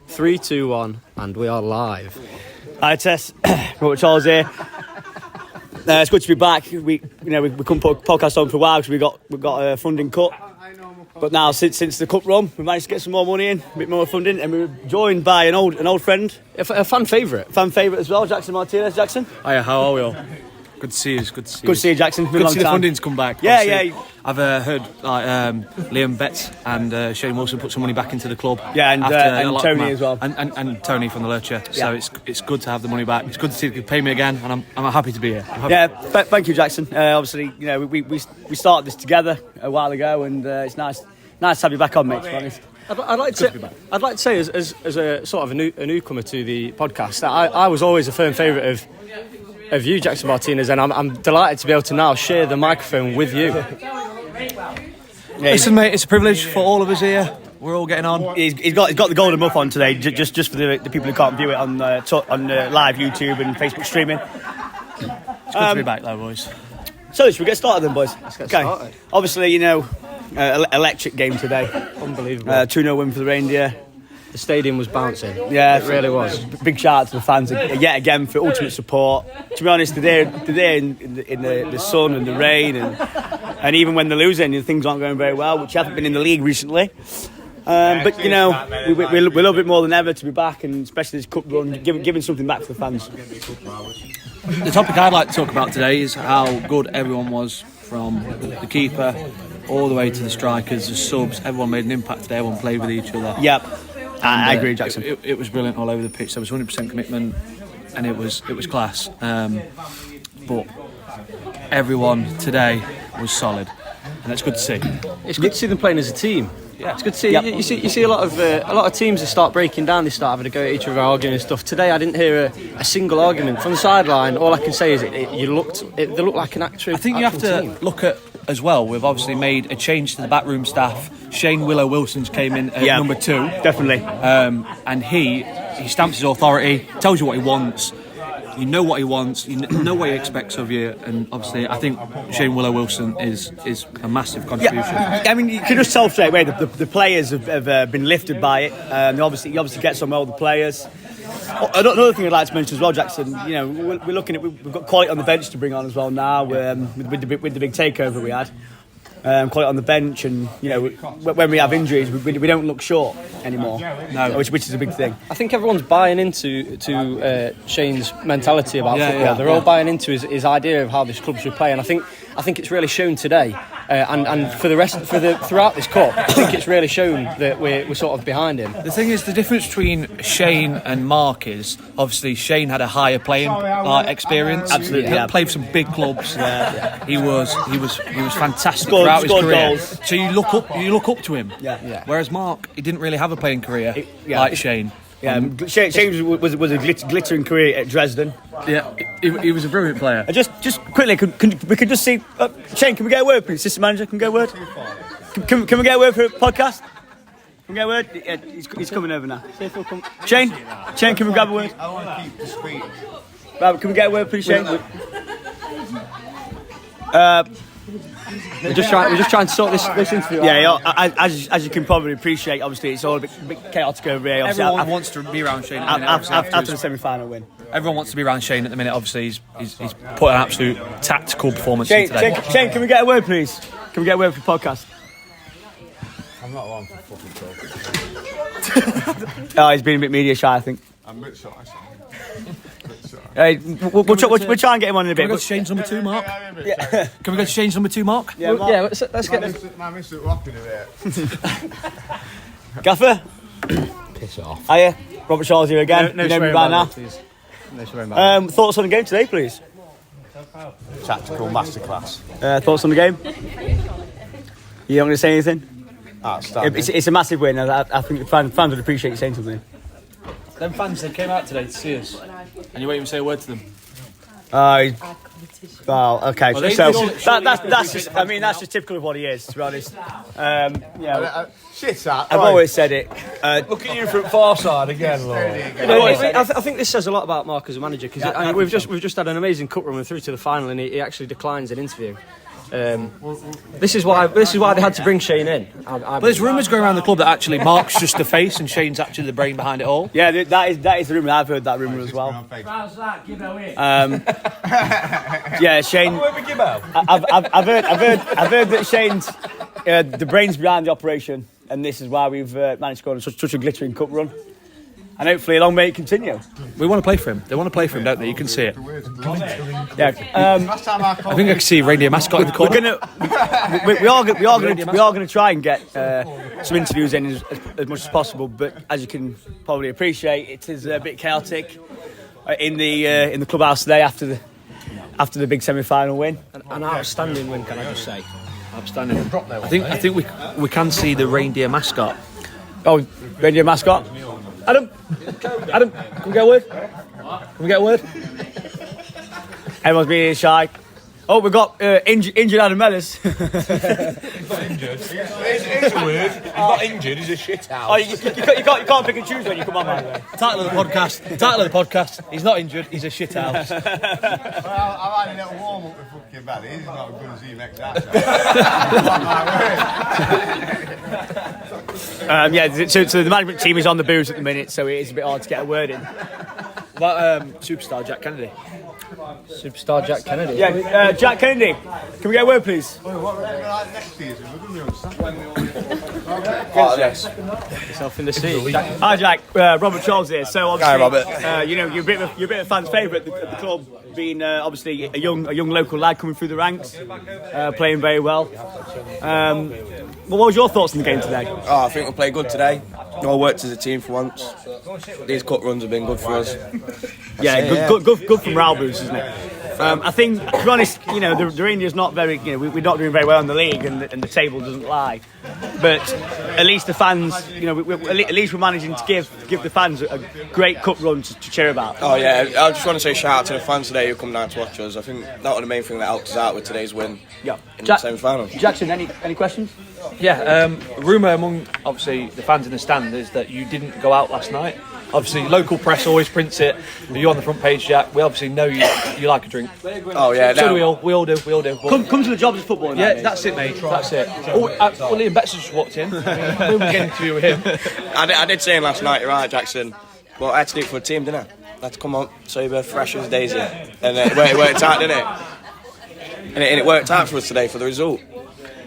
3, 2, 1, and we are live. Hi Tess, Robert Charles here. It's good to be back. We couldn't put a podcast on for a while because we got a funding cut. But now since the cup run, we managed to get some more money in, a bit more funding, and we were joined by an old friend, A fan favourite as well, Jackson Martinez. Jackson, Hiya, how are we all? Good to see you. Good to see you, Jackson. Good to see the funding's come back. Yeah, obviously. yeah. I've heard Liam Betts and Shane Wilson put some money back into the club. Yeah, and Tony as well. And Tony from the Lurcher. So it's good to have the money back. It's good to see they pay me again, and I'm happy to be here. Thank you, Jackson. Obviously, we started this together a while ago, and it's nice to have you back on, mate. To be honest. I'd like to say, as a sort of a newcomer to the podcast, that I was always a firm favourite of you, Jackson Martinez, and I'm delighted to be able to now share the microphone with you. Listen, mate, it's a privilege for all of us here. We're all getting on. He's got the golden muff on today, just for the people who can't view it on live YouTube and Facebook streaming. It's good to be back, though, boys. So, should we get started then, boys? Let's get started. Obviously, electric game today. Unbelievable. 2-0 win for the Reindeer. The stadium was bouncing. Yeah, it really was. Big shout out to the fans yet again for ultimate support. To be honest, they're in the sun and the rain, and even when they're losing, things aren't going very well, which haven't been in the league recently. But we love it more than ever to be back, and especially this cup run, giving something back to the fans. The topic I'd like to talk about today is how good everyone was, from the keeper all the way to the strikers, the subs. Everyone made an impact today. Everyone played with each other. Yep. I agree, Jackson. It was brilliant all over the pitch. There was 100% commitment, and it was class. But everyone today was solid, and it's good to see. It's good to see them playing as a team. Yeah, it's good to see. Yep. You see a lot of teams that start breaking down. They start having a go at each other, arguing and stuff. Today, I didn't hear a single argument from the sideline. All I can say is they looked like an actual. I think you have to team. look at as well. We've obviously made a change to the backroom staff. Shane Willow-Wilson's came in at number 2. Definitely. And he stamps his authority, tells you what he wants. You know what he wants, you know what he expects of you, and obviously I think Shane Willow-Wilson is a massive contribution. Yeah. I mean, you can just tell straight away the players have been lifted by it. He obviously gets on well with the players. Another thing I'd like to mention as well, Jackson, we're looking at, we've got quality on the bench to bring on as well now, with the big takeover we had. Quality on the bench, and when we have injuries, we don't look short anymore. No, which is a big thing. I think everyone's buying into Shane's mentality about football. Yeah, they're all buying into his idea of how this club should play, and I think it's really shown today. And throughout this cup, I think it's really shown that we're sort of behind him. The thing is, the difference between Shane and Mark is obviously Shane had a higher playing experience. Absolutely, he played for some big clubs. He was fantastic throughout his career. Goals. So you look up to him. Yeah. Whereas Mark, he didn't really have a playing career like Shane. Yeah, Shane was a glittering career at Dresden. Yeah, he was a brilliant player. Just quickly, we could just see Shane. Can we get a word, please, assistant manager? Can we get a word? Can we get a word for a podcast? Can we get a word? Yeah, he's coming over now. Shane, can we grab a word? I want to keep the speech. Right, can we get a word, please, Shane? We're just trying to sort this interview out. Yeah. As you can probably appreciate, obviously it's all a bit chaotic over here. Everyone wants to be around Shane after the semi-final win. Everyone wants to be around Shane at the minute. Obviously, he's put an absolute tactical performance in today. Shane, can we get a word, please? Can we get a word for the podcast? I'm not one for fucking talking. He's been a bit media shy, I think. I'm a bit shy. We'll try and get him on in a bit. Can we go to Shane's number 2, Mark? Yeah. Can we go to Shane's number 2, Mark? Yeah, Mark. Let's get. My missus rocking it here. Gaffer? Piss off. Hiya, Robert Charles here again. No you know me swearing by now. please. No swearing by Thoughts on the game today, please? Tactical masterclass. Thoughts on the game? You don't want to say anything? Outstanding. It's a massive win. I think the fans would appreciate you saying something. Them fans, they came out today to see us, and you won't even say a word to them. Well, okay. Well, so that's just. I mean, that's just typical of what he is. To be honest, Shit, that. I've always said it. Look at you from far side again, Lord. I think this says a lot about Mark as a manager, because we've just had an amazing cup run through to the final, and he actually declines an interview. This is why they had to bring Shane in. But there's rumours going around the club that actually Mark's just the face and Shane's actually the brain behind it all. Yeah, that is the rumour. I've heard that rumour as well. Yeah, Shane. I've heard that Shane's the brains behind the operation, and this is why we've managed to go on such a glittering cup run. And hopefully, long may it continue. We want to play for him. They want to play for him, don't they? You can see it. Yeah. I think I can see Reindeer mascot in the corner. We are going to try and get some interviews in as much as possible. But as you can probably appreciate, it is a bit chaotic in the clubhouse today after the big semi-final win. An outstanding win, can I just say? Outstanding. I think we can see the Reindeer mascot. Oh, Reindeer mascot. Adam, can we get a word? Can we get a word? Everyone's being shy. Oh, we've got injured Adam Ellis. He's not injured. Here's a word. He's not injured, he's a shit house. Oh, you can't pick and choose when you come on, man. Title of the podcast. He's not injured. He's a shit house. Well, I've had a little warm up with fucking Belly. He's not as good as he makes out. So the management team is on the booze at the minute, so it is a bit hard to get a word in. But superstar Jack Kennedy. Superstar Jack Kennedy. Yeah, Jack Kennedy. Can we get a word, please? Yes. Yourself in the seat. Hi, Jack. Robert Charles here. So obviously, Hi, Robert. You're a bit of a fan's favourite at the club, being obviously a young local lad coming through the ranks, playing very well. What was your thoughts on the game today? I think we played good today. All worked as a team for once. These cut runs have been good for us. Good from Ralbus, isn't it? I think, to be honest, the Reindeer's not very, we're not doing very well in the league, and the table doesn't lie. But at least the fans, at least we're managing to give the fans a great cup run to cheer about. Oh yeah, I just want to say shout out to the fans today who come down to watch us. I think that was the main thing that helped us out with today's win in the semi-final. Jackson, any questions? Yeah, rumour among obviously the fans in the stand is that you didn't go out last night. Obviously, local press always prints it. You're on the front page, Jack. We obviously know you like a drink. Oh yeah, so do we all. We all do. Come to the jobs of football. Yeah, that's it, mate. That's it. Liam Betts just walked in. We can get an interview with him. I did say last night, you're right, Jackson. But I had to do it for a team, didn't I? I had to come on sober, fresh as daisy, and it worked out, didn't it? And it worked out for us today for the result.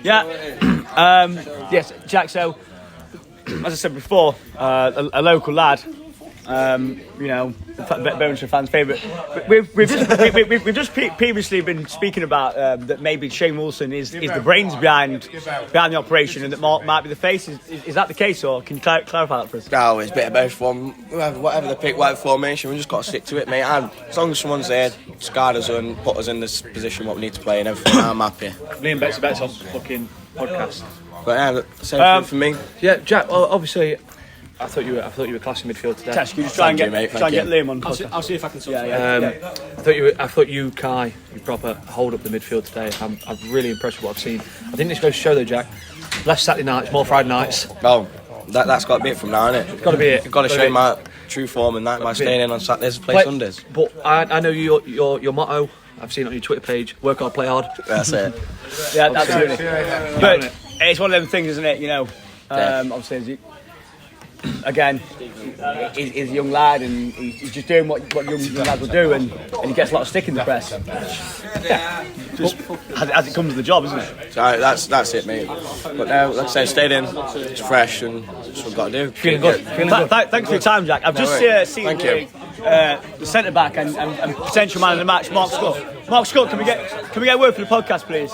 Yeah. Yes, Jack. So, as I said before, a local lad. Birmingham fans' favourite. We've just previously been speaking about that maybe Shane Wilson is the brains behind the operation, and that Mark might be the face. Is that the case, or can you clarify that for us? Oh, it's a bit of both form. Whatever they pick, whatever formation, we just got to stick to it, mate. And as long as someone's there, scarred us and put us in this position what we need to play and everything, I'm happy. Liam Betts on fucking podcast. But yeah, same thing for me. Yeah, Jack. Well, obviously, I thought you were class in midfield today. Tess, can you just try and get Liam on? I'll see if I can sort I thought you, Kai, you proper hold up the midfield today. I'm really impressed with what I've seen. I think this goes to show though, Jack. Less Saturday nights, more Friday nights. Oh, that's got to be it from now, isn't it? It's got to be it. You've got to show my true form and that by staying in on Saturdays and play Sundays. But I know your motto. I've seen it on your Twitter page. Work hard, play hard. That's it. Yeah, absolutely. But it's one of them things, isn't it? Obviously. Again, he's a young lad and he's just doing what young lads will do, and he gets a lot of stick in the press. Yeah, just as it comes to the job, isn't it? So that's it, mate. But now, like I say, stayed in, it's fresh, and that's what we've got to do. Feeling good. Thanks for your time, Jack. I've just seen the centre back and potential man of the match, Mark Scott. Mark Scott, can we get a word for the podcast, please?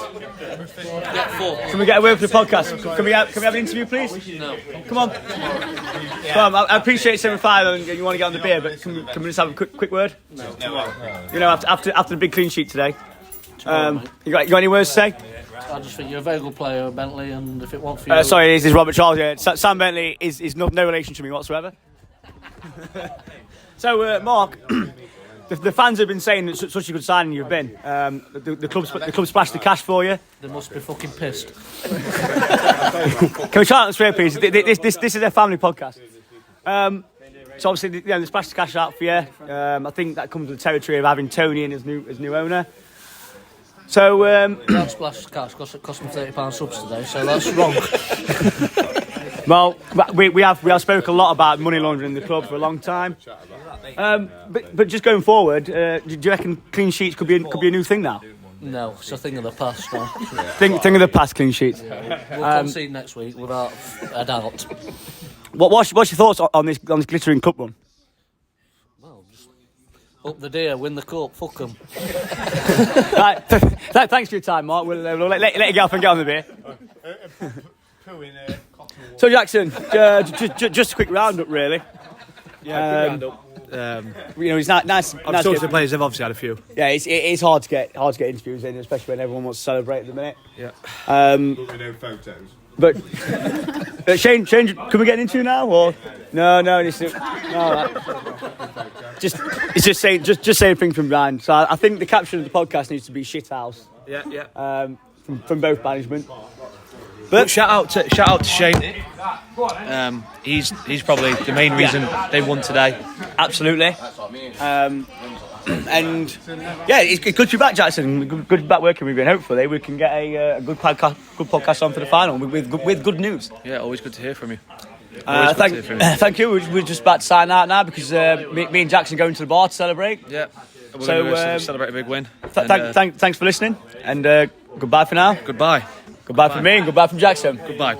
Can we get a word for the podcast? Can we have an interview, please? No. Come on. I appreciate semi-final and you want to get on the beer, but can we just have a quick word? No. After the big clean sheet today, you got any words to say? I just think you're a very good player, Bentley, and if it weren't for you... Sorry, this is Robert Charles here. Sam Bentley is no relation to me whatsoever. So, Mark, the fans have been saying that such a good signing you've been. The club splashed the cash for you. They must be fucking pissed. Can we try that straight, please? This is a family podcast. So obviously, they splashed the cash out for you. I think that comes with the territory of having Tony in as new owner. So, That splash catch cost me £30 subs today, so that's wrong. well, we have spoken a lot about money laundering in the club for a long time. But just going forward, do you reckon clean sheets could be a new thing now? No, it's a thing of the past now. Thing of the past, clean sheets. We'll concede next week without a doubt. What's your thoughts on this glittering cup run? Well, just up the deer, win the cup, fuck them. Right, thanks for your time, Mark. We'll let you get off and get on the beer. So Jackson, just a quick roundup, really. Yeah, roundup. You know, it's nice. I've talked to the players. They've obviously had a few. Yeah, it's hard to get interviews in, especially when everyone wants to celebrate at the minute. Yeah. But with no photos. But Shane, can we get an interview now or no? It's just saying things from behind. So I think the caption of the podcast needs to be shit house. Yeah. From both management. But shout out to Shane. He's probably the main reason they won today. Absolutely. And yeah, it's good to be back, Jackson. Good to be back working with you, and hopefully we can get a good podcast on for the final with good news. Yeah, always good to hear from you. Thank you. We're just about to sign out now because me and Jackson are going to the bar to celebrate. Yeah, we're So, going to celebrate a big win. Thanks for listening, and goodbye for now. Goodbye. Goodbye from me, and goodbye from Jackson. Goodbye.